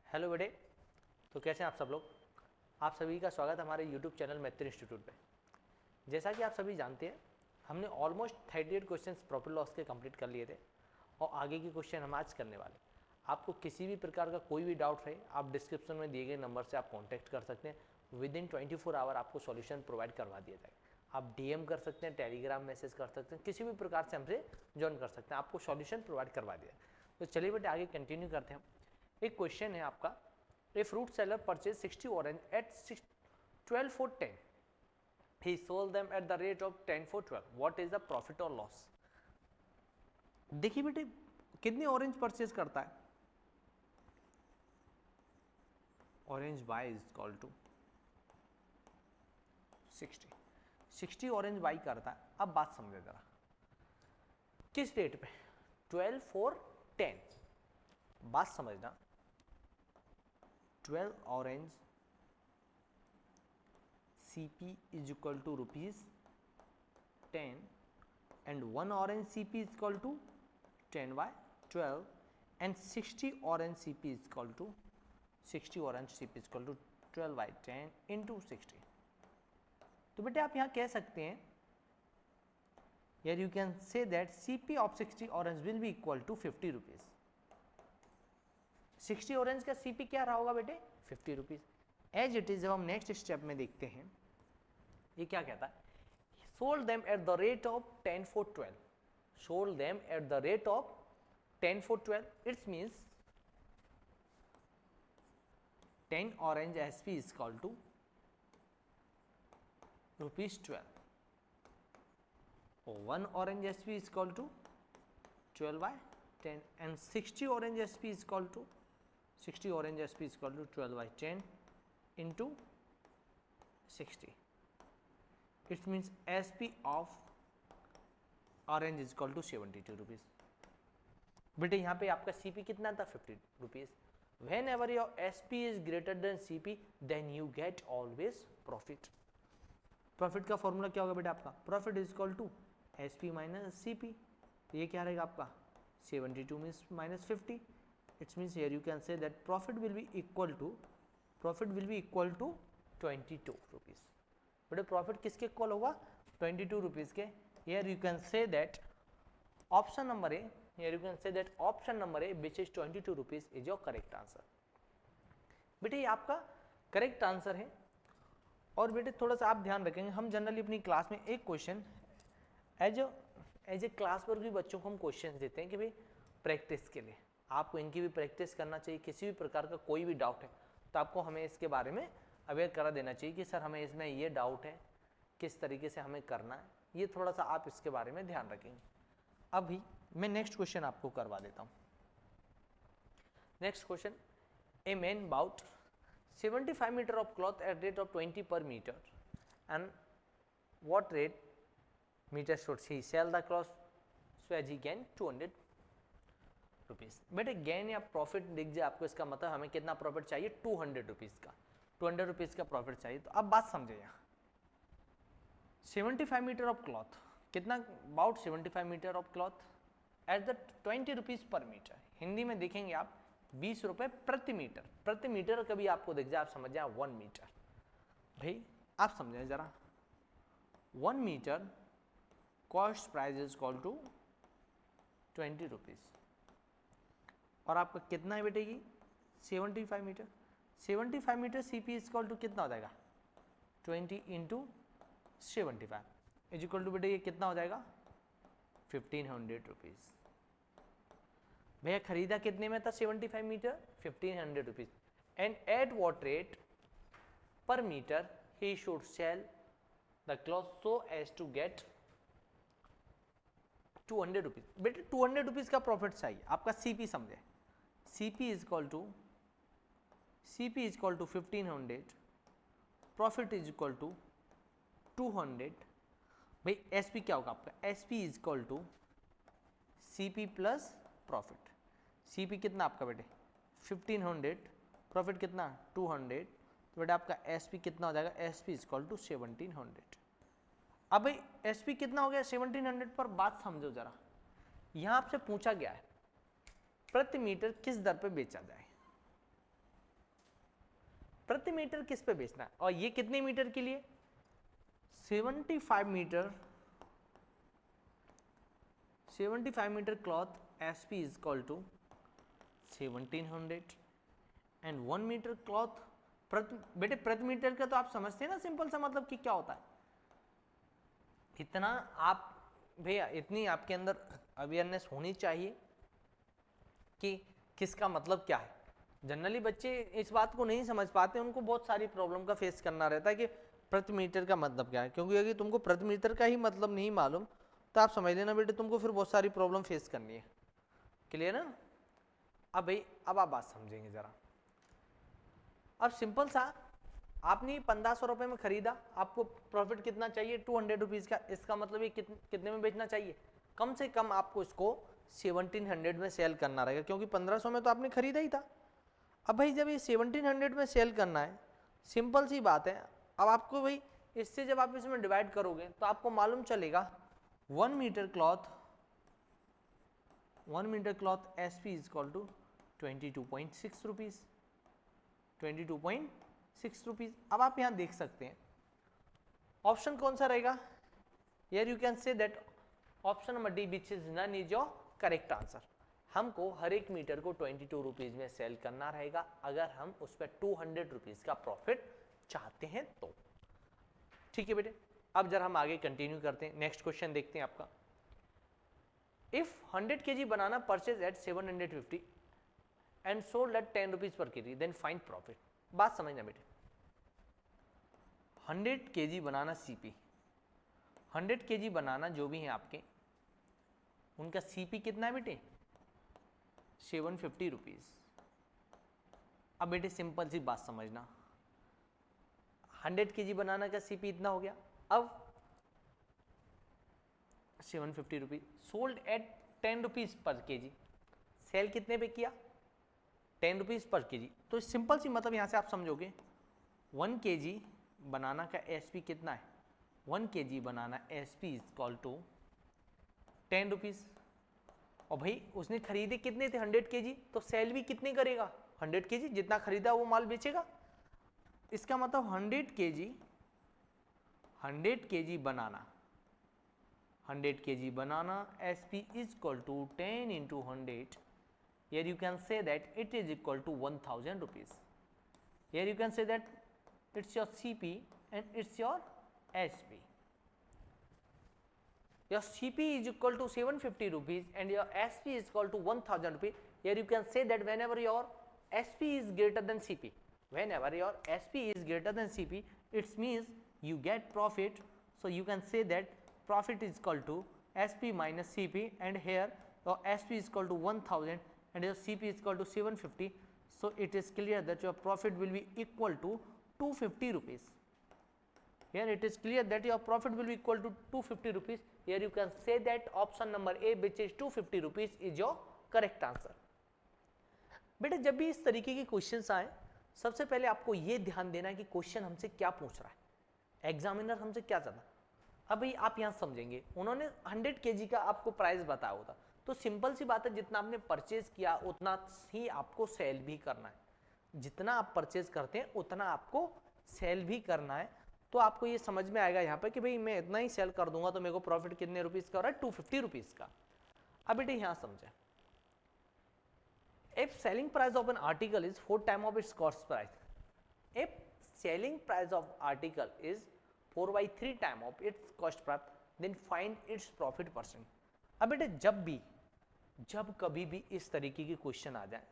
Hello बेटे, तो कैसे हैं आप सब लोग। आप सभी का स्वागत है हमारे यूट्यूब चैनल मैत्री इंस्टीट्यूट पे। जैसा कि आप सभी जानते हैं, हमने ऑलमोस्ट 38 क्वेश्चंस प्रॉफिट लॉस के कंप्लीट कर लिए थे और आगे के क्वेश्चन हम आज करने वाले। आपको किसी भी प्रकार का कोई भी डाउट है, आप डिस्क्रिप्शन में दिए गए नंबर से आप कॉन्टैक्ट कर सकते हैं। विद इन 24 आवर आपको सॉल्यूशन प्रोवाइड करवा दिया जाएगा। आप डीएम कर सकते हैं, टेलीग्राम मैसेज कर सकते हैं, किसी भी प्रकार से हमसे ज्वाइन कर सकते हैं, आपको सॉल्यूशन प्रोवाइड करवा दिया। तो चलिए बेटे आगे कंटिन्यू करते हैं। एक क्वेश्चन है आपका, a fruit seller purchase 60 orange at 12 for 10, he sold them at the rate of 10 for 12, what is the profit or loss। देखिए बेटे, कितने ऑरेंज परचेज करता है, orange buy is equal to 60 orange buy करता है। अब बात समझे जरा, किस रेट पे, 12 for 10। बात समझना, 12 orange CP is equal to rupees 10 and 1 orange CP is equal to 10 by 12 and 60 orange CP is equal to 12 by 10 into 60। तो बेटे आप यहाँ कह सकते हैं, यार you can say that CP of 60 orange will be equal to 50 rupees। 60 orange का CP क्या रहा होगा बेटे, 50 रुपीज। एज इट इज, जब हम नेक्स्ट स्टेप में देखते हैं, ये क्या कहता है, sold them at the rate of 10 for 12, sold them at the rate of 10 for 12, it means 10 orange SP is equal to rupees 12, or 1 orange SP is equal to 12 by 10 and 60 orange SP is equal to 12 by 10 into 60। It means SP of orange is equal to 72 rupees। बेटे यहाँ पे आपका CP कितना था, 50 rupees. Whenever your SP is greater than CP, then you get always profit. Profit का formula क्या होगा बेटा आपका, profit is equal to SP minus CP। तो ये क्या रहेगा आपका, 72 means minus 50। It's means here you can say that profit will be equal to 22 rupees. बेटे प्रॉफिट किसके इक्वल होगा, 22 रुपीज के। Here you can say that option number A, here you can say that option number A which is 22 rupees is your correct answer. बेटे ये आपका correct answer है। और बेटे थोड़ा सा आप ध्यान रखेंगे, हम जनरली अपनी क्लास में एक question as a class work भी बच्चों को हम क्वेश्चन देते हैं कि भाई प्रैक्टिस के लिए आपको इनकी भी प्रैक्टिस करना चाहिए। किसी भी प्रकार का कोई भी डाउट है तो आपको हमें इसके बारे में अवेयर करा देना चाहिए कि सर हमें इसमें ये डाउट है, किस तरीके से हमें करना है, ये थोड़ा सा आप इसके बारे में ध्यान रखेंगे। अभी मैं नेक्स्ट क्वेश्चन आपको करवा देता हूँ। Next question, a man bought 75 metre of cloth at rate of 20 per meter and what rate meter should he sell the cloth so as he gain 200 rupees. बेटे गेन या प्रॉफिट दिख जाए आपको, इसका मतलब हमें कितना प्रॉफिट चाहिए, 200 रुपीज का, 200 रुपीज का प्रॉफिट चाहिए। तो अब बात समझे, यहाँ 75 मीटर ऑफ क्लॉथ कितना, about 75 metre of cloth at the 20 rupees per metre. Hindi में देखेंगे आप 20 रुपए प्रति मीटर। प्रति मीटर कभी आपको दिख जाए, आप समझ जाए 1 मीटर। भाई आप समझें जरा, 1 metre cost price is equal to 20 rupees और आपका कितना है बेटे की 75 metre. 75 metre CP is equal to कितना हो जाएगा, 20 इंटू 75 इज इक्वल टू बेटे ये कितना हो जाएगा, 1500 रुपीज। भैया खरीदा कितने में था 75 metre, 1500 rupees. And at what rate per metre he should sell the cloth so as to get 200 rupees. बेटे 200 रुपीज का प्रॉफिट चाहिए, आपका CP समझे। CP is equal to 1500, profit is equal to 200। भाई SP क्या होगा आपका, SP is equal to CP plus profit. CP कितना आपका बेटे 1500, प्रॉफिट कितना 200, तो बेटा आपका SP कितना हो जाएगा, SP इज इक्वल टू 1700। अब भाई SP कितना हो गया 1700 पर। बात समझो जरा, यहां आपसे पूछा गया है प्रति मीटर किस दर पे बेचा जाए। प्रति मीटर किस पे बेचना है, और ये कितने मीटर के लिए, 75 metre, 75 metre cloth SP is equal to 1700 and 1 metre cloth बेटे प्रति मीटर का तो आप समझते हैं ना सिंपल सा मतलब कि क्या होता है, इतना आप भैया इतनी आपके अंदर अवेयरनेस होनी चाहिए कि किसका मतलब क्या है। जनरली बच्चे इस बात को नहीं समझ पाते, उनको बहुत सारी प्रॉब्लम का फेस करना रहता है कि प्रति मीटर का मतलब क्या है, क्योंकि अगर तुमको प्रति मीटर का ही मतलब नहीं मालूम तो आप समझ लेना बेटे तुमको फिर बहुत सारी प्रॉब्लम फेस करनी है। क्लियर है ना? अब भाई अब आप बात समझेंगे जरा। अब सिंपल सा आपने 1500 रुपए में खरीदा, आपको प्रॉफिट कितना चाहिए, 200 रुपीज का। इसका मतलब ये कितने में बेचना चाहिए, कम से कम आपको इसको 1700 में सेल करना रहेगा, क्योंकि 1500 में तो आपने खरीदा ही था। अब भाई जब ये 1700 में सेल करना है, सिंपल सी बात है, अब आपको भाई इससे जब आप इसमें डिवाइड करोगे तो आपको मालूम चलेगा 1 metre cloth SP is equal to 22.6 rupees, 22.6 rupees. अब आप यहां देख सकते हैं ऑप्शन कौन सा रहेगा, here you can say that option number D which is none is your correct answer. हमको हर एक मीटर को 22 रुपीज में सेल करना रहेगा अगर हम उस पर 200 रुपीज का प्रॉफिट चाहते हैं तो। ठीक है बेटे, अब जरा हम आगे कंटिन्यू करते हैं, नेक्स्ट क्वेश्चन देखते हैं आपका। If 100 kg banana purchase at 750 and sold at 10 rupees per kg then find profit. बात समझना बेटे, 100 kg बनाना CP, 100 kg बनाना जो भी है आपके, उनका CP कितना है बेटे, 750 रुपीज। अब बेटे सिंपल सी बात समझना, 100 kg बनाना का CP इतना हो गया, अब 750 rupees sold at 10 rupees per kg, sell कितने पे किया, 10 रुपीज पर kg। तो सिंपल सी मतलब यहां से आप समझोगे 1 kg बनाना का SP कितना है, 1 kg banana SP is equal to 10 rupees. और भाई उसने खरीदे कितने थे, 100 kg, तो सेल भी कितने करेगा, 100 kg, जितना खरीदा वो माल बेचेगा। इसका मतलब 100 kg banana, 100 kg banana SP is equal to 10 into 100. Here you can say that it is equal to 1000 rupees. Here you can say that it's your CP and it's your SP. Your CP is equal to 750 rupees and your SP is equal to 1000 rupees. Here you can say that whenever your SP is greater than CP, whenever your SP is greater than CP, it means you get profit. So you can say that profit is equal to SP minus CP, and here your SP is equal to 1000 and your CP is equal to 750. So it is clear that your profit will be equal to 250 rupees. Here it is clear that your profit will be equal to 250 rupees. Here you can say that option number A, which is 250 rupees, is your correct answer. बेटे जब भी इस तरीके के questions आए, सबसे पहले आपको ये ध्यान देना है कि क्वेश्चन हमसे क्या पूछ रहा है, एग्जामिनर हमसे क्या चाहता है। अब भाई आप यहाँ समझेंगे, उन्होंने 100 kg का आपको प्राइस बताया होता, तो सिंपल सी बात है, जितना आपने परचेज किया उतना ही आपको सेल भी करना है, जितना आप परचेज करते हैं उतना आपको सेल भी करना है। तो आपको ये समझ में आएगा यहाँ पे कि भाई मैं इतना ही सेल कर दूंगा तो मेरे को प्रॉफिट कितने रुपीज का हो रहा है, 250 रुपीज का। अब बेटे यहाँ समझे, if selling price of an article is 4 times of its cost price, if selling price of article is 4/3 time of its cost price, then find its profit percent. अब बेटे जब कभी भी इस तरीके के क्वेश्चन आ जाए,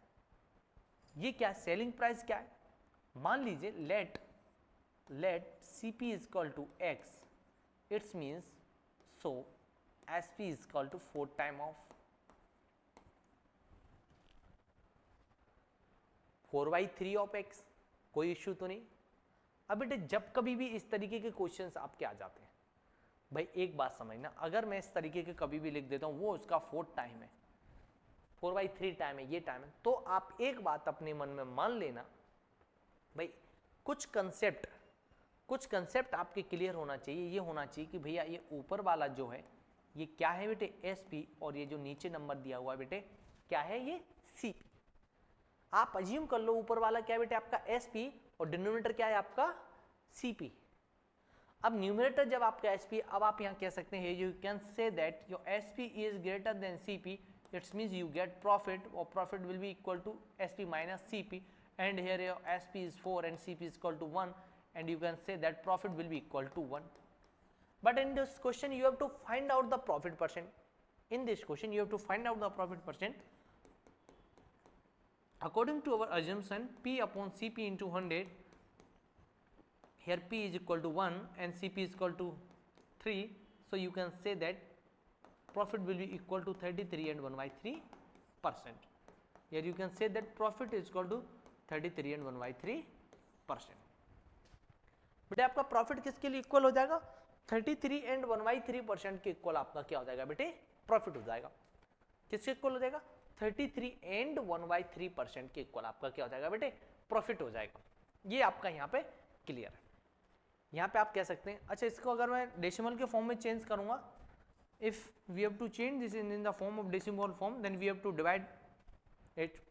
ये क्या सेलिंग प्राइस क्या है, मान लीजिए late CP is equal to X, it means so SP is equal to 4 time of 4/3 of X, कोई इश्यू तो नहीं। अब बेटे जब कभी भी इस तरीके के क्वेश्चंस आपके आ जाते हैं, भाई एक बात समझना, अगर मैं इस तरीके के कभी भी लिख देता हूं वो उसका 4 टाइम है, 4/3 टाइम है, ये टाइम है, तो आप एक बात अपने मन में मान लेना, भाई कुछ कंसेप्ट आपके क्लियर होना चाहिए। ये होना चाहिए कि भैया ये ऊपर वाला जो है ये क्या है बेटे, SP, और ये जो नीचे नंबर दिया हुआ है बेटे क्या है, ये CP। आप अज्यूम कर लो ऊपर वाला क्या है बेटे आपका SP, और डिनोमिनेटर क्या है आपका Cp। अब न्यूमरेटर जब आपका Sp, अब आप यहाँ कह सकते हैं you can say that your Sp is greater than Cp, it's means you get profit, और profit will be equal to Sp minus Cp, and here your Sp is 4 and Cp is equal to 1, and you can say that profit will be equal to 1. But in this question you have to find out the profit percent. In this question you have to find out the profit percent. According to our assumption, P upon Cp into 100, here P is equal to 1 and Cp is equal to 3, so you can say that profit will be equal to 33 and 1/3%. Here you can say that profit is equal to 33 and 1/3%. बेटे आपका profit किसके लिए equal हो जाएगा? 33 and 1/3% के equal आपका क्या हो जाएगा बेटे? प्रॉफिट हो जाएगा। किसके इक्वल हो जाएगा? 33 एंड 1/3% के इक्वल आपका क्या हो जाएगा बेटे? प्रॉफिट हो जाएगा। ये आपका यहाँ पे क्लियर है। यहाँ पे आप कह सकते हैं, अच्छा इसको अगर मैं डेसिमल के फॉर्म में चेंज करूंगा, if we have to change this in the form of decimal form, then we have to divide it.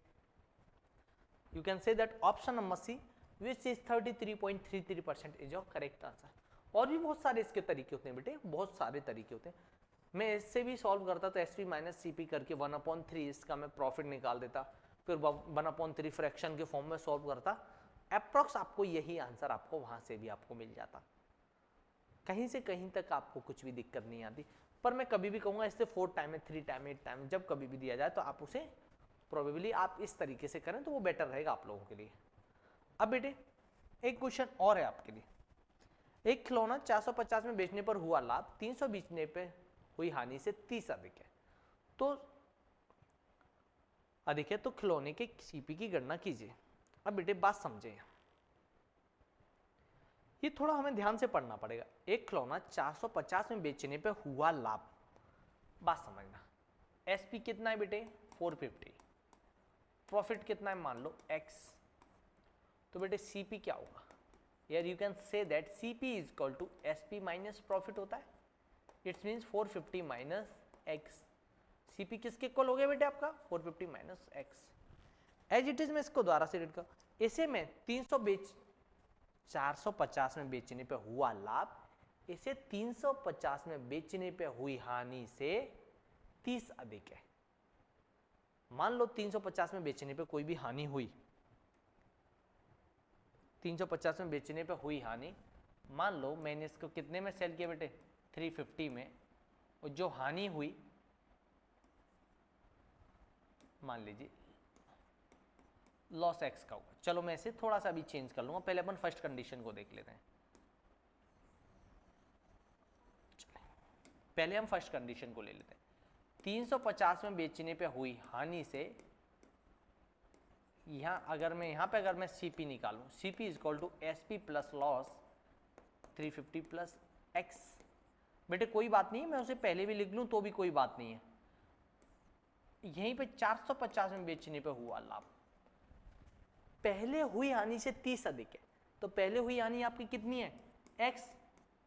You can say that option number C, which is 33.33% is your correct answer. और भी बहुत सारे इसके तरीके होते हैं बेटे, बहुत सारे तरीके होते हैं। मैं इससे भी सॉल्व करता तो Sp माइनस Cp करके 1/3 इसका मैं प्रॉफिट निकाल देता, फिर 1/3 फ्रैक्शन के फॉर्म में सॉल्व करता, अप्रॉक्स आपको यही आंसर आपको वहां से भी आपको मिल जाता। कहीं से कहीं तक आपको कुछ भी दिक्कत नहीं आती। पर मैं कभी भी कहूँगा इससे 4 टाइम है, 3 टाइम, 8 टाइम, जब कभी भी दिया जाए तो आप उसे प्रोबेबली आप इस तरीके से करें तो वो बेटर रहेगा आप लोगों के लिए। अब बेटे एक क्वेश्चन और है आपके लिए। एक खिलौना 450 में बेचने पर हुआ लाभ 300 बेचने पे हुई हानि से 30 अधिक है, तो खिलौने के सीपी की गणना कीजिए। अब बेटे बात समझे, ये थोड़ा हमें ध्यान से पढ़ना पड़ेगा। एक खिलौना 450 में बेचने पे हुआ लाभ, बात समझना। एसपी कितना है बेटे? 450। प्रॉफिट कितना है? मान लो x। तो बेटे सीपी क्या होगा? यार you can say that CP is equal to SP minus profit होता है। It's means 450 minus x. CP किसके इक्वल हो गया बेटे आपका? 450 minus x. As it is मैं इसको द्वारा से रेट कर, इसे मैं 450 में बेचने पे हुआ लाभ, इसे 350 में बेचने पे हुई हानि से 30 अधिक है। मान लो 350 में बेचने पे कोई भी हानि हुई, 350 में बेचने पे हुई हानि, मान लो मैंने इसको कितने में सेल किया बेटे? 350 में, और जो हानि हुई मान लीजिए लॉस एक्स का होगा। चलो मैं इसे थोड़ा सा भी चेंज कर लूंगा, पहले अपन फर्स्ट कंडीशन को देख लेते हैं। पहले हम फर्स्ट कंडीशन को ले लेते हैं। 350 में बेचने पे हुई हानि से, यहाँ पे अगर मैं सीपी निकालूं, CP is equal to SP plus loss 350 plus x. बेटे कोई बात नहीं है, मैं उसे पहले भी लिख लूं तो भी कोई बात नहीं है। यहीं पे 450 में बेचने पे हुआ लाभ, पहले हुई हानि से 30 अधिक है, तो पहले हुई हानि आपकी कितनी है? x।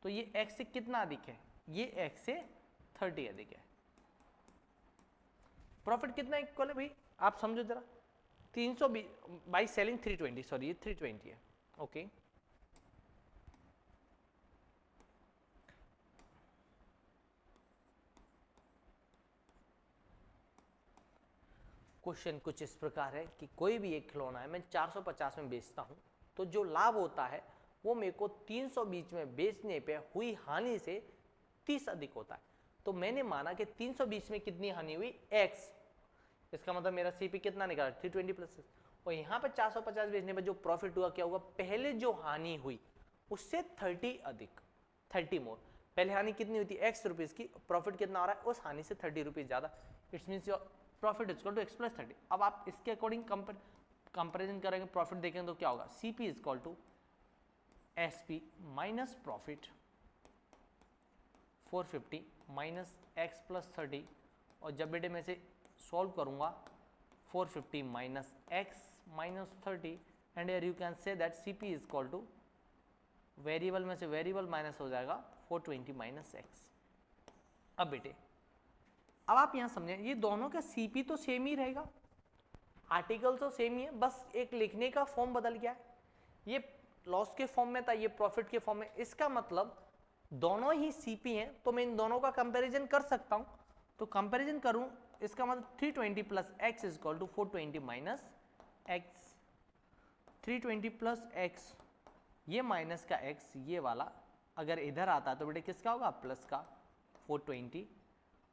तो ये x से कितना अधिक है? ये x से 30 अधिक है। प्रॉफिट कितना इक्वल है भाई? आप समझो जरा, 320 बाई सेलिंग 320, सॉरी ये 320 है। ओके क्वेश्चन कुछ इस प्रकार है कि कोई भी एक खिलौना है, मैं 450 में बेचता हूं, तो जो लाभ होता है वो मेरे को 320 में बेचने पे हुई हानि से 30 अधिक होता है। तो मैंने माना कि 320 में कितनी हानि हुई? x। इसका मतलब मेरा सीपी कितना निकाला? 320 प्लस 6। और यहाँ पे 450 बेचने पर जो प्रॉफिट हुआ क्या होगा? पहले जो हानि हुई उससे 30 अधिक, 30 मोर। पहले हानि कितनी हुई थी? x रुपीज की, प्रॉफिट कितना आ रहा है? उस हानि से 30 रुपीज ज्यादा। It's means your profit is equal to x plus 30। अब आप इसके अकॉर्डिंग कंपेरिजन करेंगे, प्रॉफिट देखेंगे तो क्या होगा? CP is equal to SP minus profit 450 minus x plus 30। और जब बेटे मैं इसे सॉल्व करूंगा, 450 minus x minus 30, and here you can say that CP is equal to, variable में से वेरिएबल माइनस हो जाएगा 420 माइनस एक्स। अब बेटे अब आप यहां समझें, ये दोनों का सीपी तो सेम ही रहेगा, आर्टिकल तो सेम ही है, बस एक लिखने का फॉर्म बदल गया है। ये लॉस के फॉर्म में था, ये प्रॉफिट के फॉर्म में। इसका मतलब दोनों ही सीपी हैं, तो मैं इन दोनों का कंपैरिजन कर सकता हूं। तो कंपैरिजन करूं, इसका मतलब 320 plus x is equal to 420 minus x. 320 plus x, ये माइनस का एक्स, ये वाला अगर इधर आता तो बेटे किसका होगा, प्लस का 420,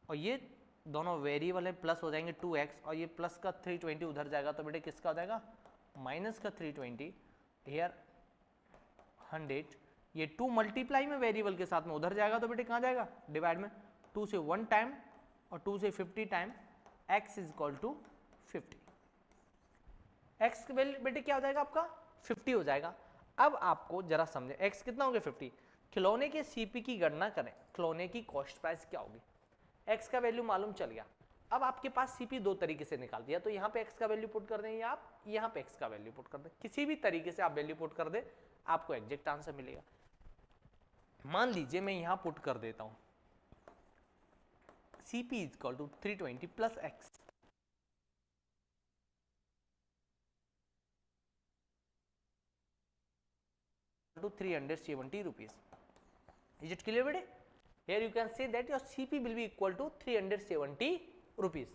और ये दोनों वेरिएबल है, प्लस हो जाएंगे 2x, और ये प्लस का 320 उधर जाएगा तो बेटे किसका हो जाएगा, माइनस का 320। हेयर 100, ये 2 मल्टीप्लाई में वेरिएबल के साथ में उधर जाएगा तो बेटे कहाँ जाएगा, डिवाइड में, 2 से 1 टाइम और 2 से 50 time, x is equal to 50। x value बेटे क्या हो जाएगा आपका, 50 हो जाएगा। अब आपको जरा समझे, x कितना हो गया 50। खिलौने के सीपी की गणना करें, खिलौने की कॉस्ट प्राइस क्या होगी, x का वैल्यू मालूम चल गया। अब आपके पास सीपी दो तरीके से निकाल दिया, तो यहाँ पे x का वैल्यू पुट कर दें या आप यहाँ पे x का वैल्यू पुट कर दें, किसी भी तरीके से आप वैल्यू पुट कर दें, आपको एग्जैक्ट आंसर मिलेगा। मान लीजिए मैं यहाँ पुट कर देता हूँ CP is equal to 320 plus x, to 370 rupees. Is it clear बेटे? Here you can say that your CP will be equal to 370 rupees.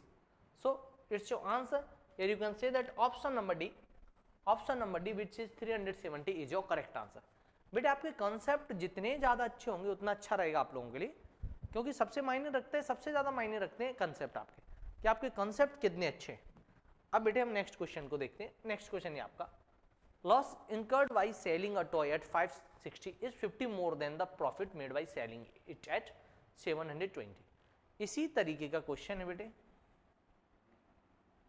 So it's your answer. Here you can say that option number D, which is 370 is your correct answer. बेटे आपके concept जितने ज़्यादा अच्छे होंगे उतना अच्छा रहेगा आप लोगों के लिए, क्योंकि सबसे मायने रखते हैं, सबसे ज़्यादा मायने रखते हैं कंसेप्ट आपके, कि आपके कंसेप्ट कितने अच्छे हैं। अब बेटे हम नेक्स्ट क्वेश्चन को देखते हैं। नेक्स्ट क्वेश्चन है आपका, loss incurred by selling a toy at 560 is 50 more than the profit made by selling it at 720। इसी तरीके का क्वेश्चन है बेटे,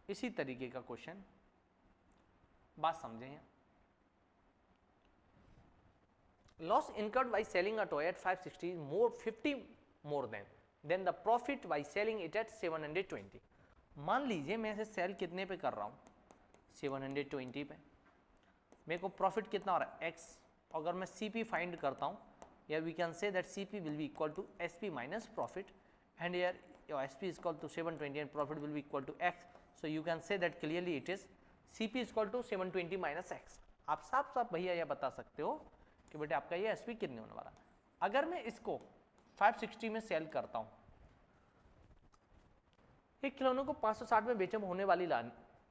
इसी तरीके का क्वेश्चन, बात समझें यहाँ। Loss incurred by selling a toy at 560 is 50 more than the profit by selling it at 720। मान लीजिए मैं इसे सेल कितने पे कर रहा हूँ, 720 पे, मेरे को प्रॉफिट कितना हो रहा है, x। अगर मैं CP फाइंड करता हूँ, या we can say that CP will be equal to SP minus profit, and यार SP is equal to 720 and profit will be equal to x, so you can say that clearly it is CP is equal to 720 minus x। आप साफ साफ भैया ये बता सकते हो कि बेटे आपका ये SP कितने होने वाला। अगर मैं इसको 560 में सेल करता हूँ, एक खिलौनों को 560 में बेचे में होने वाली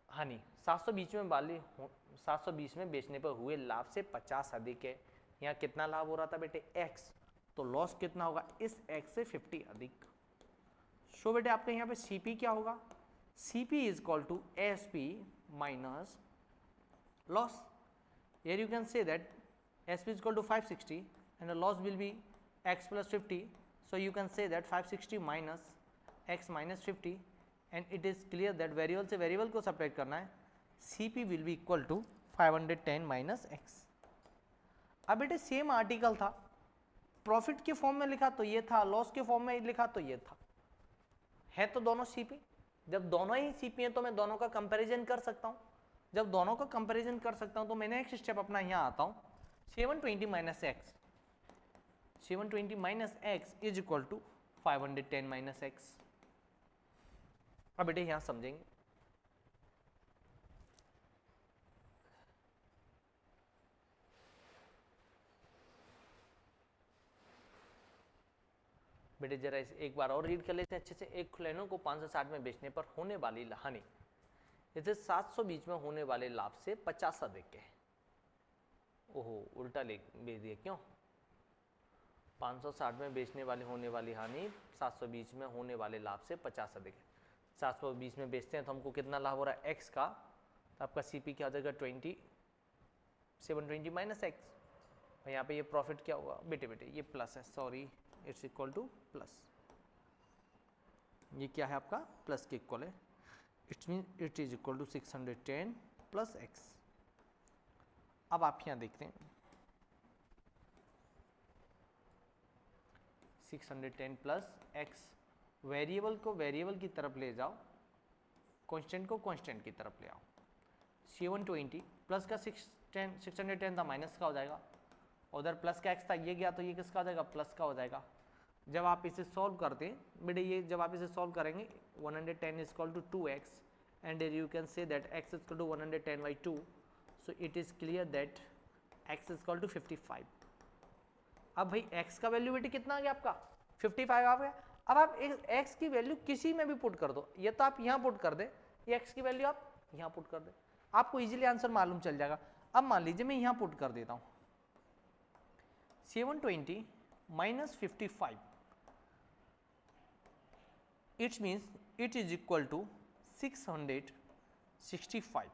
हानि 720 में बेचने पर हुए लाभ से 50 अधिक है। यहाँ कितना लाभ हो रहा था बेटे, x, तो लॉस कितना होगा, इस x से 50 अधिक। सो बेटे आपके यहाँ पे CP क्या होगा, CP is equal to SP minus loss. Here you can say that SP is equal to 560 and the loss will be x plus 50, so you can say that 560 minus x minus 50, and it is clear that variable से variable को subtract करना है, CP will be equal to 510 minus x। अब बेटे same article था, profit के form में लिखा तो ये था, लॉस के फॉर्म में लिखा तो ये था, है तो दोनों CP। जब दोनों ही CP हैं तो मैं दोनों का कंपैरिजन कर सकता हूँ। जब दोनों का कंपैरिजन कर सकता हूँ तो मैं नेक्स्ट स्टेप अपना यहाँ आता हूँ, 720 minus x, 720 minus x is equal to 510 minus x। अब बेटे यहां समझेंगे, बेटे जरा एक बार और रीड कर लेते हैं अच्छे से। एक खिलौनों को 560 में बेचने पर होने वाली हानि इसे 720 में होने वाले लाभ से 50 अधिक है। ओहो उल्टा बेच दिया, क्यों, 560 में बेचने वाली होने वाली हानि 720 में होने वाले लाभ से 50 अधिक है। 720 में बेचते हैं तो हमको कितना लाभ हो रहा है, x का, तो आपका CP क्या हो जाएगा 720 माइनस एक्स। यहाँ पे ये प्रॉफिट क्या होगा बेटे ये प्लस है, sorry it's equal to plus, ये क्या है आपका प्लस के इक्वल है, it's mean it is equal to 610 plus x. अब आप यहाँ देखते हैं 610 प्लस एक्स, वेरिएबल को वेरिएबल की तरफ ले जाओ, कांस्टेंट को कांस्टेंट की तरफ ले आओ। 720 प्लस का 610 था, माइनस का हो जाएगा, उधर प्लस का एक्स था, ये गया तो ये किसका हो जाएगा, प्लस का हो जाएगा। जब आप इसे सॉल्व करते हैं बेटे, ये जब आप इसे सॉल्व करेंगे 110 is equal to 2x and you can say that x is equal to 110 by 2, so it is clear that x equal to 55। अब भाई x का वैल्यू बेटे कितना आ गया आपका 55 आ गया। अब आप x की वैल्यू किसी में भी पुट कर दो, ये तो आप यहाँ पुट कर दे, ये x की वैल्यू आप यहाँ पुट कर दे, आपको इजीली आंसर मालूम चल जाएगा। अब मान लीजिए मैं यहाँ पुट कर देता हूँ 720 minus 55, it means it is equal to 665.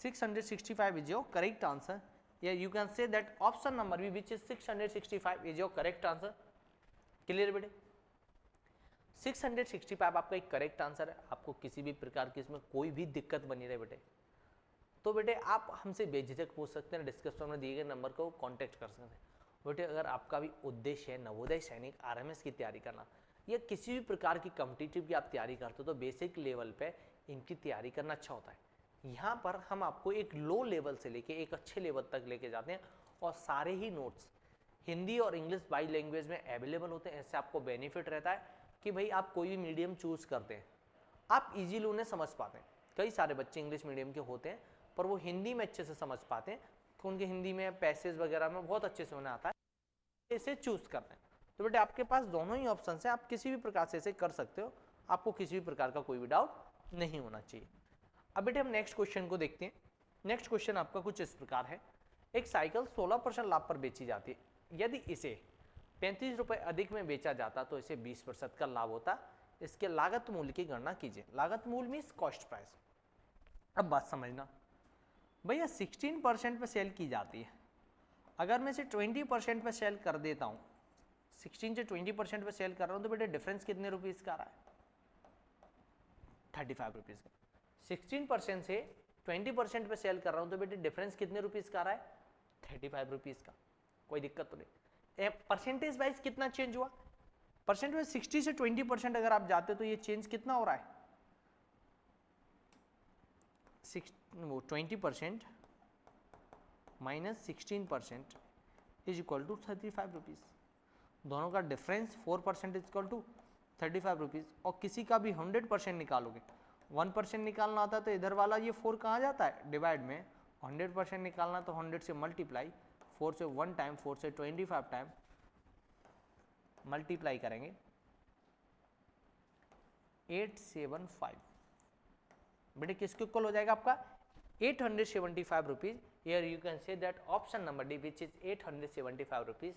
665 is your correct answer. Yeah, you can say that option number B, which is 665, is your correct answer. Clear बेटे? 665 आपका एक करेक्ट आंसर है। आपको किसी भी प्रकार की इसमें कोई भी दिक्कत बनी रहे बेटे, तो बेटे आप हमसे बेझिझक पूछ सकते हैं, डिस्क्रिप्शन में दिए गए नंबर को कांटेक्ट कर सकते हैं। बेटे अगर आपका भी उद्देश्य है नवोदय सैनिक आरएमएस की तैयारी करना या किसी भी प्रकार की कॉम्पिटिटिव की आप तैयारी करते हो, तो बेसिक लेवल पे इनकी तैयारी करना अच्छा होता है। यहाँ पर हम आपको एक लो लेवल से लेके एक अच्छे लेवल तक लेके जाते हैं और सारे ही नोट्स हिंदी और इंग्लिश बाई लैंग्वेज में अवेलेबल होते हैं। ऐसे आपको बेनिफिट रहता है कि भाई आप कोई भी मीडियम चूज करते हैं आप इजीली उन्हें समझ पाते हैं। कई सारे बच्चे इंग्लिश मीडियम के होते हैं पर वो हिंदी में अच्छे से समझ पाते हैं, तो उनके हिंदी में पैसेज वगैरह में बहुत अच्छे से उन्हें आता है, इसे चूज करते हैं। तो बेटे आपके पास दोनों ही ऑप्शन है, आप किसी भी प्रकार से इसे कर सकते हो, आपको किसी भी प्रकार का कोई भी डाउट नहीं होना चाहिए। अब बेटे हम नेक्स्ट क्वेश्चन को देखते हैं। नेक्स्ट क्वेश्चन आपका कुछ इस प्रकार है, एक साइकिल 16% लाभ पर बेची जाती है, यदि इसे 35 रुपए अधिक में बेचा जाता तो इसे 20% का लाभ होता। इसके लागत मूल्य की गणना कीजिए। लागत मूल्य मीन्स कॉस्ट प्राइस। अब बात समझना भैया, 16% पे सेल की जाती है, अगर मैं इसे 20% पे सेल कर देता हूँ, 16 से 20% पे सेल कर रहा हूँ, तो बेटे डिफरेंस कितने रुपीस का आ रहा है 35 रुपीस का। 16% से 20% पे सेल कर रहा हूँ, तो बेटे डिफरेंस कितने रुपीस का आ रहा है 35 रुपीस का। कोई दिक्कत तो नहीं। परसेंटेज वाइज कितना चेंज हुआ, परसेंट वाइज 60 से 20% अगर आप जाते हो तो ये चेंज कितना हो रहा है 20% minus 16% is equal to 35 rupees. दोनों का difference 4% is equal to 35 rupees. और किसी का भी 100% निकालोगे, 1% निकालना होता है तो इधर वाला ये 4 कहाँ जाता है डिवाइड में, 100% निकालना तो 100 से मल्टीप्लाई, 4 से 1 टाइम, 4 से 25 टाइम मल्टीप्लाई करेंगे 875। बेटे किसके इक्वल हो जाएगा आपका 875 rupees. Here you can say that option number D which is 875 rupees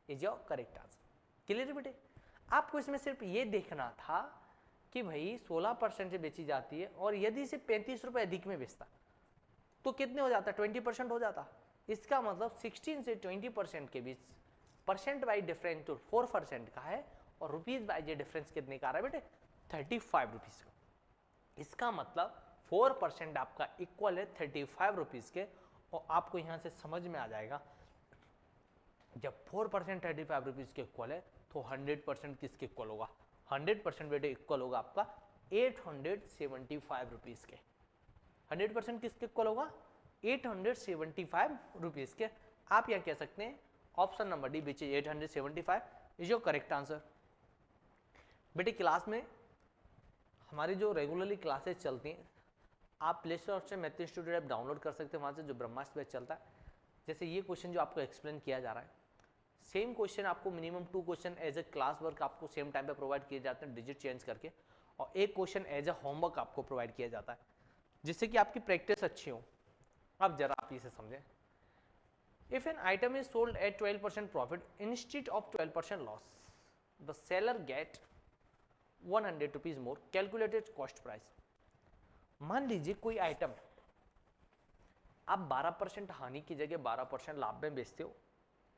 is your correct answer. Clear बेटे? आपको इसमें सिर्फ ये देखना था कि भाई 16% से बेची जाती है और यदि इसे 35 रुपए अधिक में बेचता तो कितने हो जाता, 20% हो जाता। इसका मतलब 16 से 20% के बीच परसेंट वाइज डिफरेंस तो 4% का है और रुपीज वाइज ये डिफरेंस कितने का आ रहा है बेटे 35 रुपीज का। इसका मतलब 4% आपका इक्वल है 35 रुपीज के। और आपको यहां से समझ में आ जाएगा जब 4% 35 रुपीज के इक्वल है तो 100% किसके इक्वल होगा, 100% बेटे इक्वल होगा आपका 875 रुपीज के। 100% किसके इक्वल होगा 875 रुपीज के। आप यहां कह सकते हैं option number D which is 875 is your correct answer. बेटे क्लास में हमारी जो रेगुलरली क्लासेस चलती हैं, आप प्ले स्टोर से मैथ इंस्टीट्यूट ऐप डाउनलोड कर सकते हैं, वहाँ से जो ब्रह्मास्त्र बैच चलता है। जैसे ये क्वेश्चन जो आपको एक्सप्लेन किया जा रहा है, सेम क्वेश्चन आपको minimum 2 question as a class work आपको सेम टाइम पे प्रोवाइड किए जाते हैं डिजिट चेंज करके, और एक क्वेश्चन एज ए होमवर्क आपको प्रोवाइड किया जाता है जिससे कि आपकी प्रैक्टिस अच्छी हो। अब जरा आप इसे समझें। If an item is sold at 12% profit instead of 12% loss, the seller get 100 rupees more, calculated cost price. मान लीजिए कोई आइटम आप 12% हानि की जगह 12% लाभ में बेचते हो,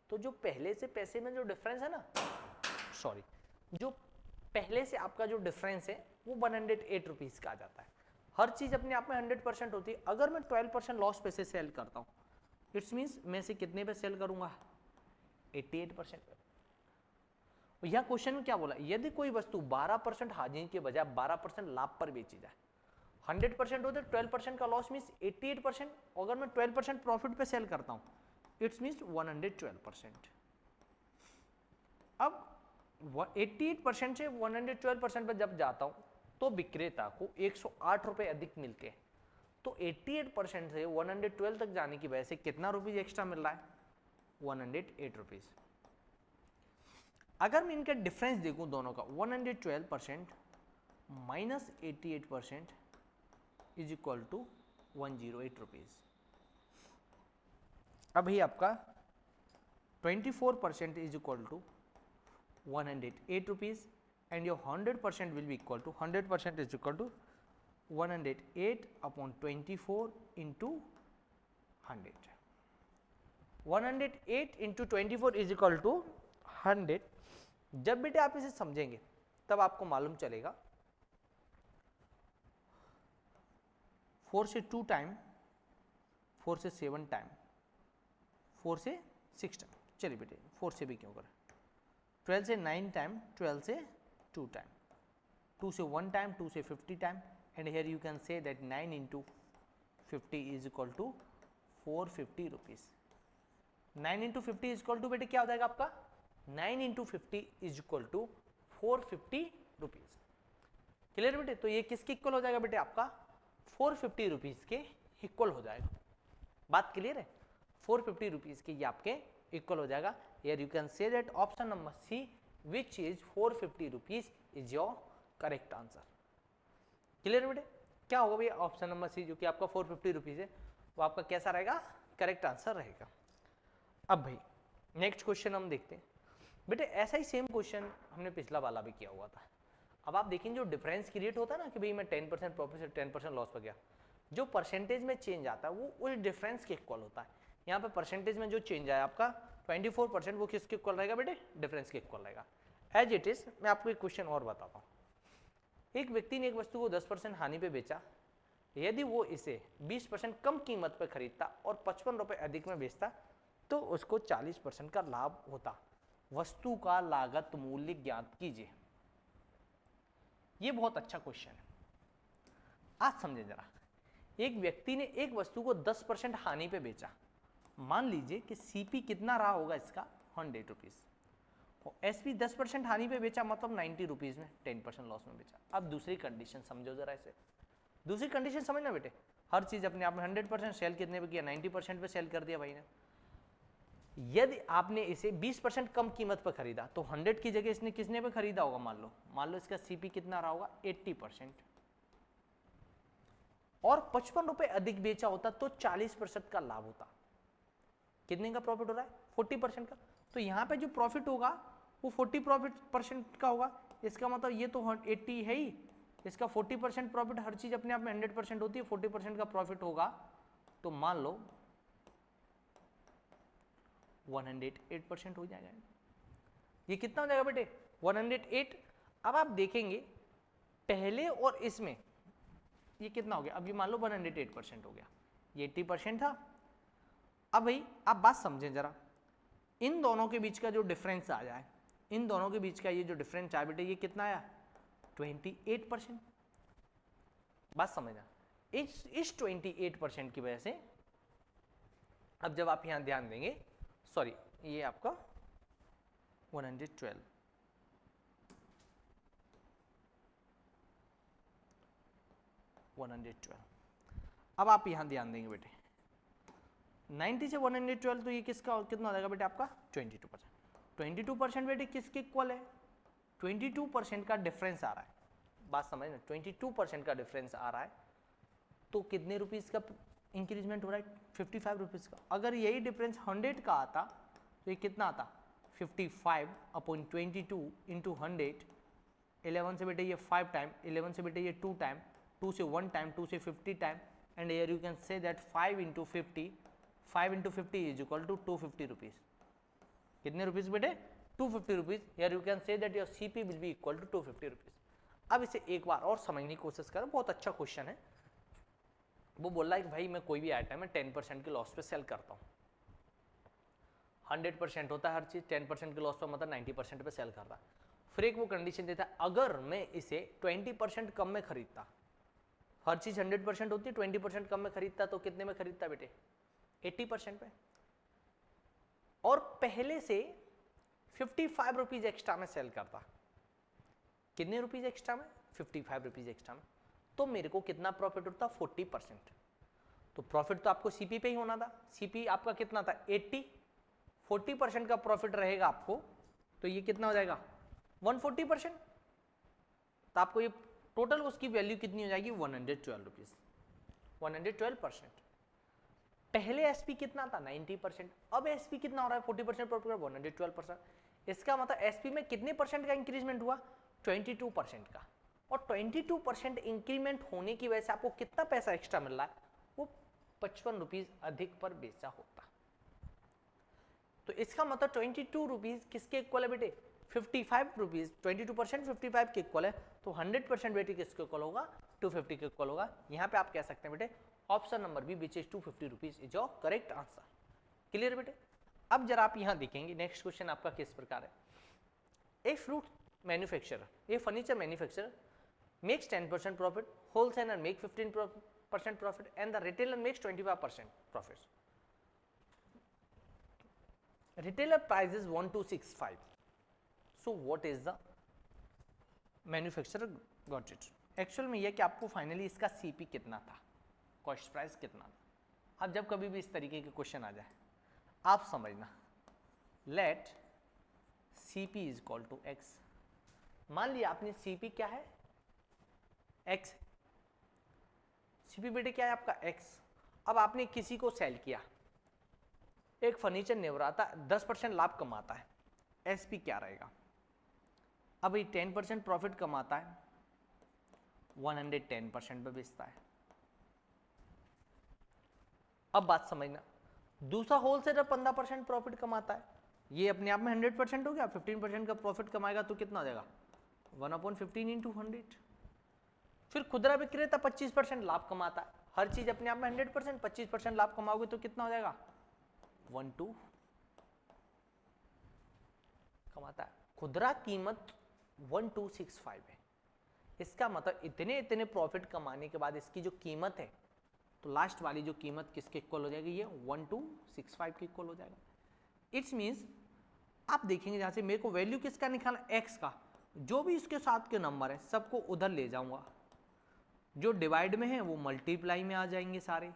तो जो पहले से पैसे में जो डिफरेंस है ना, सॉरी, जो पहले से आपका जो डिफरेंस है वो 108 रुपीज का आ जाता है। हर चीज अपने आप में 100% होती है। अगर मैं 12% लॉस पे से सेल करता हूँ, इट्स मीन्स मैं इसे कितने पे सेल करूंगा 88% पे। यह क्वेश्चन में क्या बोला, यदि कोई वस्तु 12% हानि के बजाय 12% लाभ पर बेची जाए, 100% होते 12% का लॉस मीन्स 88%। अगर मैं 12% प्रॉफिट पे सेल करता हूं इट्स मीन्स 112%। अब 88% से 112% पे जब जाता हूं तो विक्रेता को 108 रुपए अधिक मिलते हैं। तो 88% से 112 तक जाने की वजह से कितना रुपीज एक्स्ट्रा मिल रहा है? 108 रुपीज। अगर मैं इनका डिफरेंस देखूं दोनों का, 112% माइनस 88% इज इक्वल टू 108 रुपीज। अब ही आपका 24% is equal to 108 rupees and your 100% will be equal to 100% is equal to 108 upon 24 into 100. 108 into 24 is equal to 100. जब बेटे आप इसे समझेंगे तब आपको मालूम चलेगा 4 से 2 टाइम, 4 से 7 टाइम, 4 से 6 टाइम, चलिए बेटे 4 से भी क्यों करें, 12 से 9 टाइम, 12 से 2 टाइम, 2 से 1 टाइम, 2 से 50 time, and here you can say that 9 into 50 is equal to 450 rupees. 9 into 50 is equal to बेटे क्या हो जाएगा आपका, 9 into 50 is equal to 450 rupees. Clear बेटे? तो ये किसके इक्वल हो जाएगा बेटे? आपका 450 रुपीज के इक्वल हो जाएगा। बात क्लियर है? 450 रुपीज के ये आपके इक्वल हो जाएगा। Here you can say that option number C, which is 450 rupees, is your correct answer. Clear बेटे? क्या होगा भैया ऑप्शन नंबर सी जो कि आपका 450 रुपीज है वो आपका कैसा रहेगा? करेक्ट आंसर रहेगा। अब भाई नेक्स्ट क्वेश्चन हम देखते हैं। बेटे ऐसा ही सेम क्वेश्चन हमने पिछला वाला भी किया हुआ था। अब आप देखेंगे जो डिफरेंस क्रिएट होता है ना कि भाई मैं 10% प्रॉफिट से 10% लॉस पर गया, जो परसेंटेज में चेंज आता है वो उस डिफरेंस के इक्वल होता है। यहाँ पे परसेंटेज में जो चेंज आया आपका 24%, वो किसके इक्वल रहेगा बेटे? डिफरेंस के इक्वल रहेगा। एज इट इज मैं आपको एक क्वेश्चन और बताता हूँ। एक व्यक्ति ने एक वस्तु को 10% हानि पे बेचा, यदि वो इसे 20% कम कीमत पर खरीदता और 55 रुपए अधिक में बेचता तो उसको 40% का लाभ होता। वस्तु का लागत मूल्य ज्ञात कीजिए। ये बहुत अच्छा क्वेश्चन है, आज समझे जरा। एक व्यक्ति ने एक वस्तु को 10% हानि पे बेचा, मान लीजिए कि सीपी कितना रहा होगा इसका? 100 रुपीज। एसपी 10% हानि पे बेचा मतलब 90 रुपीज में 10% लॉस में बेचा। अब दूसरी कंडीशन समझो जरा इसे, दूसरी कंडीशन समझना बेटे। हर चीज अपने आप में 100% सेल कितने पे किया? 90% पे सेल कर दिया भाई ने। यदि आपने इसे 20% कम कीमत पर खरीदा तो 100 की जगह इसने किसने पे खरीदा होगा? मान लो इसका सीपी कितना रहा होगा? 80%, और 55 रुपए अधिक बेचा होता तो 40% का लाभ होता। कितने का प्रॉफिट हो रहा है? 40% का। तो यहाँ पे जो प्रॉफिट होगा वो 40% का होगा। इसका मतलब ये तो 80 है ही, इसका 40% प्रॉफिट, हर चीज अपने आप में 100% होती है, 40% का प्रॉफिट होगा तो मान लो 108% हो जाएगा। ये कितना हो जाएगा बेटे? 108। अब आप देखेंगे पहले और इसमें ये कितना हो गया? अब ये मान लो 108% हो गया, ये 80% था। अब भाई आप बात समझें जरा, इन दोनों के बीच का जो डिफरेंस आ जाए, इन दोनों के बीच का ये जो डिफरेंस आया बेटे, ये कितना आया? 28%। बात समझना, इस 28% की वजह से अब जब आप यहां ध्यान देंगे, सॉरी ये आपका 112, अब आप यहां ध्यान देंगे बेटे, 90 से 112 तो ये किसका कितना हो जाएगा बेटे? आपका 22%। 22% बेटे किसके इक्वल है? 22% का डिफरेंस आ रहा है। बात समझ ना, 22% का डिफरेंस आ रहा है तो कितने रुपीस का इंक्रीजमेंट हो रहा है? 55 रुपीज का। अगर यही डिफरेंस 100 का आता तो ये कितना आता? 55 अपॉन 22 इंटू 100। 11 से बेटे ये 5 टाइम, 11 से बेटे ये 2 टाइम, 2 से 1 टाइम, 2 से 50 time, and here you can say that 5 into 50, 5 into 50 is equal to 250 rupees. कितने रुपीज बेटे? 250 rupees. Here you can say that your CP will be equal to 250 rupees. अब इसे एक बार और समझने की कोशिश करो, बहुत अच्छा क्वेश्चन है। वो बोल रहा है कि भाई मैं कोई भी आइटम है 10% के लॉस पे सेल करता हूँ। 100% होता है हर चीज, 10% के लॉस पे मतलब 90% पे सेल कर रहा है। फिर एक वो कंडीशन देता है, अगर मैं इसे 20% कम में खरीदता, हर चीज 100% होती है, 20% कम में खरीदता तो कितने में खरीदता बेटे? 80% पे। और पहले से 55 रुपीज एक्स्ट्रा में सेल करता। कितने रुपीज एक्स्ट्रा में? 55 रुपीज एक्स्ट्रा में। तो मेरे को कितना प्रॉफिट होता? 40%। तो प्रॉफिट तो आपको सीपी पे ही होना था। सीपी आपका कितना था 80, 40% का प्रॉफिट रहेगा आपको, तो ये कितना हो जाएगा 140%। तो आपको ये टोटल उसकी वैल्यू कितनी हो जाएगी 112 रुपीज, 112%। पहले एसपी कितना था 90%, अब एसपी कितना हो रहा है 40% प्रॉफिट, 112%। इसका मतलब एसपी में कितने परसेंट का इंक्रीजमेंट हुआ 22% का, और 22% इंक्रीमेंट होने की वजह से आपको कितना पैसा एक्स्ट्रा मिल रहा है, वो 55 रुपीज अधिक पर बेचा होता। तो इसका मतलब 22 रुपीज किसके इक्वल है बेटे 55 रुपीज, 22% 55 के इक्वल है, तो 100% बेटे किसके इक्वल होगा 250 के इक्वल होगा। यहाँ पे आप कह सकते हैं बेटे option number B which is 250 rupees is your correct answer. Clear बेटे। अब जरा आप यहाँ देखेंगे नेक्स्ट क्वेश्चन आपका किस प्रकार है। A fruit manufacturer, A furniture manufacturer makes 10% profit, wholesaler make 15% profit, and the retailer makes 25% profit. Retailer price is 1265. So what is the manufacturer got it? Actual में यह कि आपको फाइनली इसका सीपी कितना था, कॉस्ट प्राइस कितना था। अब जब कभी भी इस तरीके के क्वेश्चन आ जाए आप समझना, let CP is equal to x. मान लिया आपने सीपी क्या है एक्स, सीपी बेटे क्या है आपका एक्स। अब आपने किसी को सेल किया, एक फर्नीचर निर्माता 10% लाभ कमाता है, एसपी क्या रहेगा। अब ये 10% प्रॉफिट कमाता है, 110% पे बेचता है। अब बात समझना, दूसरा होलसेलर 15% प्रॉफिट कमाता है, ये अपने आप में 100% हो गया। 15% का प्रॉफिट कमाएगा तो कितना हो जाएगा 1/15 इंटू 100। फिर खुदरा विक्रेता 25% लाभ कमाता है, हर चीज अपने आप में 100%, 25% लाभ कमाओगे तो कितना हो जाएगा 12 कमाता है। खुदरा कीमत 1265 है, इसका मतलब इतने इतने प्रॉफिट कमाने के बाद इसकी जो कीमत है, तो लास्ट वाली जो कीमत किसके इक्वल हो जाएगी, ये 1265 के इक्वल हो जाएगा। इट्स मीन्स आप देखेंगे जहां से मेरे को वैल्यू किसका निकालना एक्स का, जो भी इसके साथ के नंबर है सबको उधर ले जाऊंगा, जो डिवाइड में है वो मल्टीप्लाई में आ जाएंगे सारे,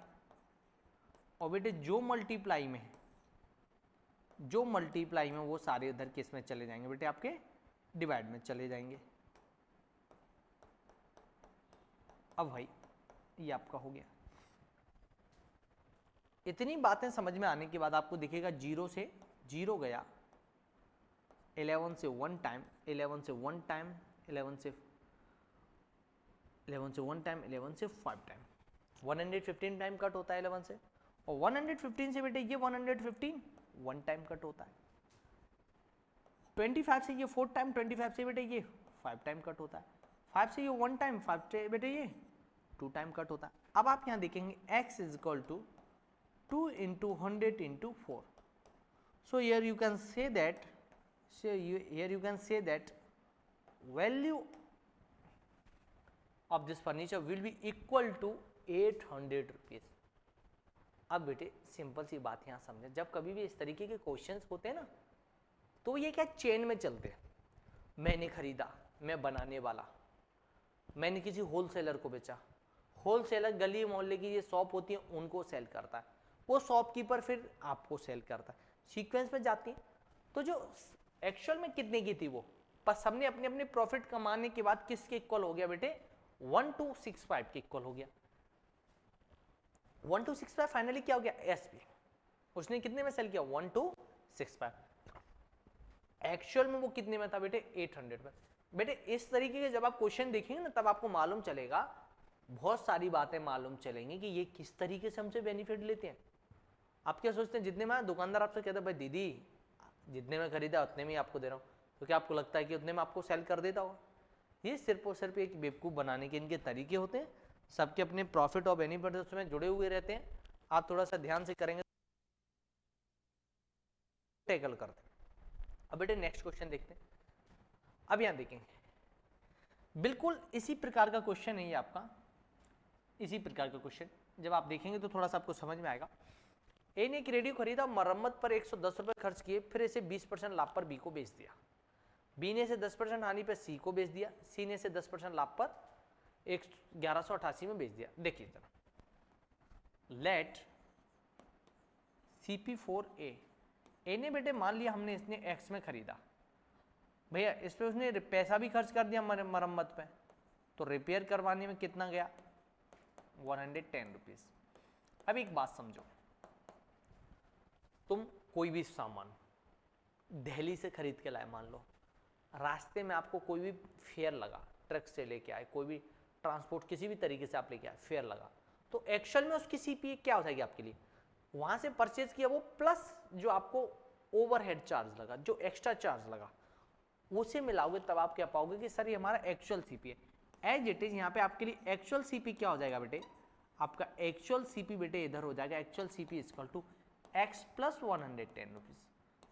और बेटे जो मल्टीप्लाई में है, जो मल्टीप्लाई में वो सारे इधर किस में चले जाएंगे बेटे आपके डिवाइड में चले जाएंगे। अब भाई ये आपका हो गया। इतनी बातें समझ में आने के बाद आपको दिखेगा 0 से 0 गया, 11 से 1 टाइम, 11 से 1 टाइम, 11 से 1 टाइम, 11 से 5 टाइम, 115 टाइम कट होता है 11 से, और 115 से बेटे ये 115 1 टाइम कट होता है, 25 से ये 4 टाइम, 25 से बेटे ये 5 टाइम कट होता है, 5 से ये 1 टाइम, 5 से बेटे ये 2 टाइम कट होता है। अब आप यहाँ देखेंगे x is equal to 2 into 100 into 4. So here you can say that value of this furniture will be equal to 800 rupees. अब बेटे सिंपल सी बात यहाँ समझे, जब कभी भी इस तरीके के क्वेश्चंस होते हैं ना, तो ये क्या चेन में चलते हैं। मैंने खरीदा, मैं बनाने वाला, मैंने किसी होलसेलर को बेचा, होलसेलर गली मोहल्ले की ये शॉप होती है उनको सेल करता है, वो शॉपकीपर फिर आपको सेल करता है, सीक्वेंस में जाती है। तो जो एक्चुअल में कितने की थी वो, पर सबने अपने अपने प्रॉफिट कमाने के बाद किसके इक्वल हो गया बेटे 1265 के इक्वल हो गया। 1265 फाइनली क्या हो गया एसपी, उसने कितने में सेल किया 1265, एक्चुअल में वो कितने में था बेटे 800 में। बेटे इस तरीके के जब आप क्वेश्चन देखेंगे ना तब आपको मालूम चलेगा, बहुत सारी बातें मालूम चलेंगी कि ये किस तरीके से हमसे बेनिफिट लेते हैं। आप क्या सोचते हैं जितने में दुकानदार आपसे कहता है भाई दीदी जितने में खरीदा उतने में ही आपको दे रहा हूँ, तो क्या आपको लगता है कि उतने में आपको सेल कर देता होगा। ये सिर्फ और सिर्फ एक बेवकूफ़ बनाने के इनके तरीके होते हैं, सबके अपने प्रॉफिट और बेनिफिट उसमें जुड़े हुए रहते हैं। आप थोड़ा सा ध्यान से करेंगे टैकल करते हैं। अब बेटे नेक्स्ट क्वेश्चन देखते हैं। अब यहाँ देखेंगे बिल्कुल इसी प्रकार का क्वेश्चन है ये आपका, इसी प्रकार का क्वेश्चन जब आप देखेंगे तो थोड़ा सा आपको समझ में आएगा। ए ने एक रेडियो खरीदा, मरम्मत पर 110 रुपए खर्च किए, फिर इसे 20% लाभ पर बी को बेच दिया। बी ने इसे 10% हानि पर सी को बेच दिया, सी ने इसे 10% लाभ पर 1188 में बेच दिया। देखिए जरा लेट CP4A, ए ने बेटे मान लिया हमने इसने एक्स में खरीदा, भैया इस पे उसने पैसा भी खर्च कर दिया मरम्मत पे, तो रिपेयर करवाने में कितना गया 110 रुपीज। अब एक बात समझो, तुम कोई भी सामान दिल्ली से खरीद के लाए, मान लो रास्ते में आपको कोई भी फेयर लगा, ट्रक से लेके आए, कोई भी ट्रांसपोर्ट किसी भी तरीके से आप लेके आए, फेयर लगा, तो एक्चुअल में उसकी सीपीए क्या हो जाएगी आपके लिए, वहां से परचेज किया वो प्लस जो आपको ओवरहेड चार्ज लगा, जो एक्स्ट्रा चार्ज लगा, उसे मिलाओगे तब आप क्या पाओगे कि सर ये हमारा एक्चुअल सीपी है। एज इट इज यहाँ पे आपके लिए एक्चुअल सीपी क्या हो जाएगा बेटे, आपका एक्चुअल सीपी बेटे इधर हो जाएगा, actual CP equal to x plus 110 rupees,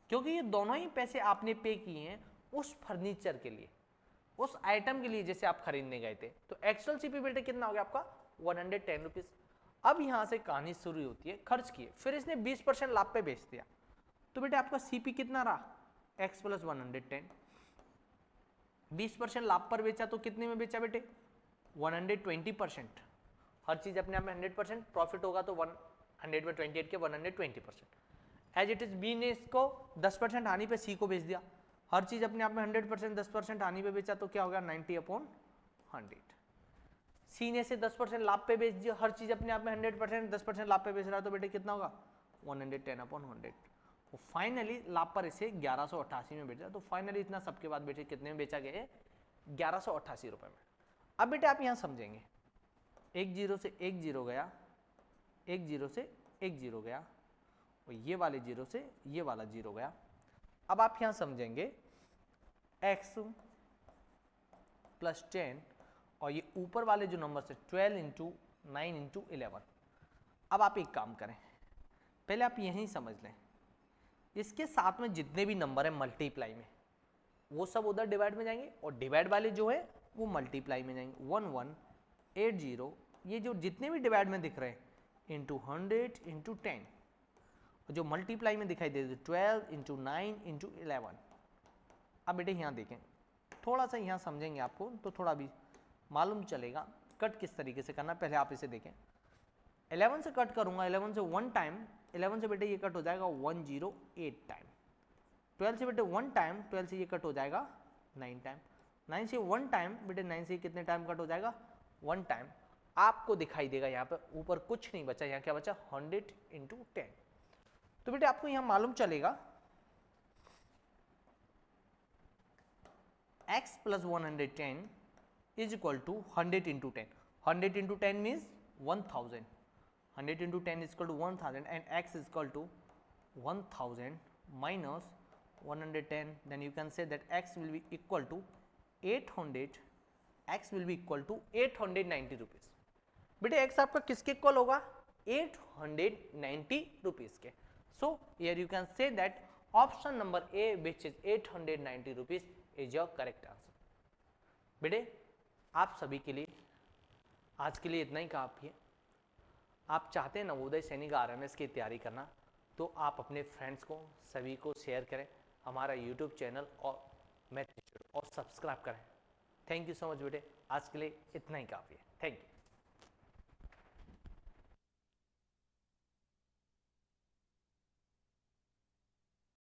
क्योंकि ये दोनों ही पैसे आपने पे किए हैं उस फर्नीचर के लिए, उस आइटम के लिए जैसे आप खरीदने गए थे। तो एक्चुअल सीपी बेटे कितना हो गया आपका 110 रुपीज। अब यहां से कहानी शुरू होती है, खर्च किए, फिर इसने 20% लाभ पे बेच दिया, तो बेटे आपका सीपी कितना रहा एक्स प्लस 110। 20% लाभ पर बेचा तो कितने में बेचा बेटे 120%। हर चीज अपने आप में 100%, प्रॉफिट होगा तो 100 में 28 के 120%। एज इट इज बी ने इसको 10% हानि पे सी को बेच दिया, हर चीज अपने आप में 100%, 10% हानि पे बेचा तो क्या होगा 90/100। सी ने से 10% लाभ पे बेच दिया, हर चीज अपने आप में 100%, 10% लाभ पे बेच रहा है तो बेटे कितना होगा 110/100। वो फाइनली लाभ पर इसे 1188 में बेचा, तो फाइनली इतना सबके बाद बेटे कितने में बेचा गया है 1188 रुपए में। अब बेटे आप यहां समझेंगे, एक जीरो से एक जीरो गया, एक जीरो से एक जीरो गया, और ये वाले जीरो से ये वाला जीरो गया। अब आप यहां समझेंगे x प्लस 10 और ये ऊपर वाले जो नंबर से 12 इंटू 9 इंटू 11। अब आप एक काम करें, पहले आप यहीं समझ लें, इसके साथ में जितने भी नंबर है मल्टीप्लाई में वो सब उधर डिवाइड में जाएंगे, और डिवाइड वाले जो है वो मल्टीप्लाई में जाएंगे। 1180 ये जो जितने भी डिवाइड में दिख रहे हैं इंटू 100 इंटू 10, जो मल्टीप्लाई में दिखाई दे रहे 12 इंटू 9 इंटू 11। अब बेटे यहाँ देखें, थोड़ा सा यहाँ समझेंगे आपको तो थोड़ा भी मालूम चलेगा कट किस तरीके से करना। पहले आप इसे देखें, 11 से कट करूंगा, 11 से 1 टाइम, 11 से बेटे ये कट हो जाएगा 108 टाइम, 12 से बेटे 1 टाइम, 12 से ये कट हो जाएगा 9 टाइम, 9 से 1 टाइम, बेटे 9 से कितने टाइम कट हो जाएगा 1 टाइम। आपको दिखाई देगा यहाँ पे ऊपर कुछ नहीं बचा, यहाँ क्या बचा 100 इंटू 10। तो बेटे आपको यहाँ मालूम चलेगा x plus 110 is equal to 100 into 10, 100 into 10 means 1000, 100 into 10 is equal to 1000 and x is equal to 1000 minus 110, then you can say that x will be equal to 800, x will be equal to 890 rupees। बेटे x आपका किसके इक्वल होगा 890 rupees के। So here you can say that option number A which is 890 rupees is your correct answer। बेटे आप सभी के लिए आज के लिए इतना ही काफी है। आप चाहते हैं नवोदय सैनिक आरएमएस की तैयारी करना तो आप अपने फ्रेंड्स को सभी को शेयर करें, हमारा यूट्यूब चैनल और मैथ और सब्सक्राइब करें। थैंक यू सो मच बेटे, आज के लिए इतना ही काफ़ी है। Thank you.